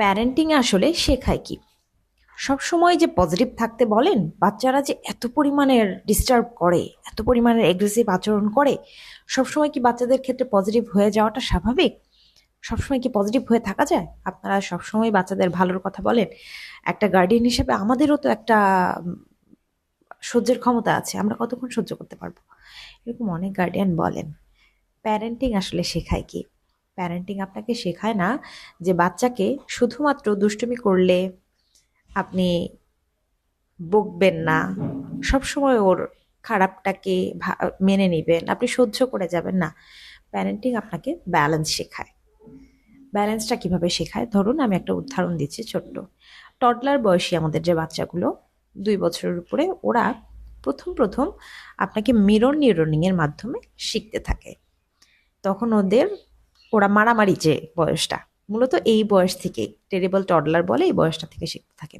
Parenting আসলে শেখায় কি? সবসময় যে পজিটিভ থাকতে বলেন, বাচ্চারা যে এত পরিমাণের ডিস্টার্ব করে, এত পরিমাণের এগ্রেসিভ আচরণ করে, সবসময় কি বাচ্চাদের ক্ষেত্রে পজিটিভ হয়ে যাওয়াটা স্বাভাবিক? সবসময় কি পজিটিভ হয়ে থাকা যায়? আপনারা সবসময় বাচ্চাদের ভালোর কথা বলেন। একটা গার্ডিয়ান হিসেবে আমাদেরও তো একটা উম, সহ্যের ক্ষমতা আছে, আমরা কতক্ষণ সহ্য করতে পারবো? এরকম অনেক গার্ডিয়ান বলেন। প্যারেন্টিং আসলে শেখায় কি? প্যারেন্টিং আপনাকে শেখায় না যে বাচ্চাকে শুধুমাত্র দুষ্টুমি করলে আপনি বকবেন না, সবসময় ওর খারাপটাকে মেনে নিবেন, আপনি সহ্য করে যাবেন না। প্যারেন্টিং আপনাকে ব্যালেন্স শেখায়। ব্যালেন্সটা কিভাবে শেখায়? ধরুন আমি একটা উদাহরণ দিচ্ছি ছোট্ট। টডলার বয়সী আমাদের যে বাচ্চাগুলো 2 বছরের উপরে, ওরা প্রথম প্রথম আপনাকে মিরর নিউরনিং এর মাধ্যমে শিখতে থাকে। তখন ওরা মারামারি যে বয়সটা, মূলত এই বয়স থেকে টেরিবল টডলার বলে, এই বয়সটা থেকে শিখতে থাকে।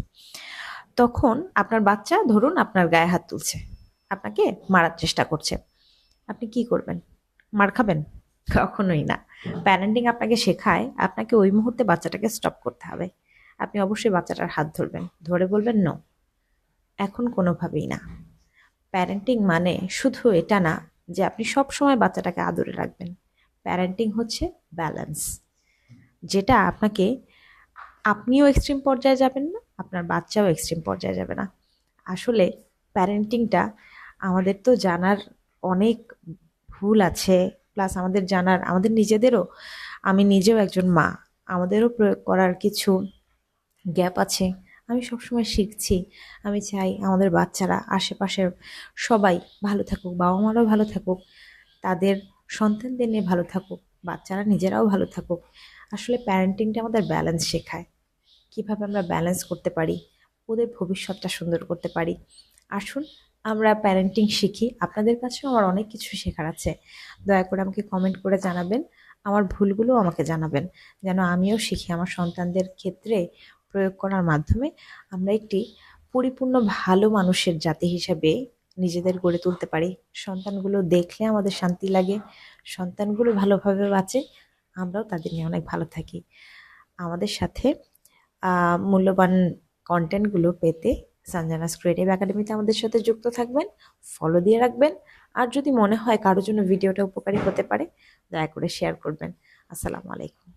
তখন আপনার বাচ্চা ধরুন আপনার গায়ে হাত তুলছে, আপনাকে মারার চেষ্টা করছে, আপনি কি করবেন? মার খাবেন? কখনোই না। প্যারেন্টিং আপনাকে শেখায় আপনাকে ওই মুহূর্তে বাচ্চাটাকে স্টপ করতে হবে। আপনি অবশ্যই বাচ্চাটার হাত ধরবেন, ধরে বলবেন নো, এখন কোনোভাবেই না। প্যারেন্টিং মানে শুধু এটা না যে আপনি সব সময় বাচ্চাটাকে আদরে রাখবেন। প্যারেন্টিং হচ্ছে ব্যালেন্স, যেটা আপনাকে, আপনিও এক্সট্রিম পর্যায়ে যাবেন না, আপনার বাচ্চাও এক্সট্রিম পর্যায়ে যাবে না। আসলে প্যারেন্টিংটা আমাদের তো জানার অনেক ভুল আছে, প্লাস আমাদের জানার, আমাদের নিজেদেরও, আমি নিজেও একজন মা, আমাদেরও প্রয়োগ করার কিছু গ্যাপ আছে। আমি সবসময় শিখছি। আমি চাই আমাদের বাচ্চারা, আশেপাশের সবাই ভালো থাকুক, বাবা মারাও ভালো থাকুক, তাদের সন্তানদের নিয়ে ভালো থাকুক, বাচ্চারা নিজেরাও ভালো থাকুক। আসলে প্যারেন্টিংটা আমাদের ব্যালেন্স শেখায়, কিভাবে আমরা ব্যালেন্স করতে পারি, ওদের ভবিষ্যৎটা সুন্দর করতে পারি। আসুন আমরা প্যারেন্টিং শিখি। আপনাদের কাছেও আমার অনেক কিছু শেখার আছে। দয়া করে আমাকে কমেন্ট করে জানাবেন, আমার ভুলগুলো আমাকে জানাবেন, যেন আমিও শিখি আমার সন্তানদের ক্ষেত্রে প্রয়োগ করার মাধ্যমে আমরা একটি পরিপূর্ণ ভালো মানুষের জাতি হিসেবে নিজেদের গড়ে তুলতে পারি। সন্তানগুলো দেখলে আমাদের শান্তি লাগে, সন্তানগুলো ভালোভাবে বাঁচে, আমরাও তাদের নিয়ে অনেক ভালো থাকি। আমাদের সাথে মূল্যবান কন্টেন্টগুলো পেতে সঞ্জনাস ক্রিয়েটিভ একাডেমিতে আমাদের সাথে যুক্ত থাকবেন, ফলো দিয়ে রাখবেন। আর যদি মনে হয় কারোর জন্য ভিডিওটা উপকারী হতে পারে, দয়া করে শেয়ার করবেন। আসসালামু আলাইকুম।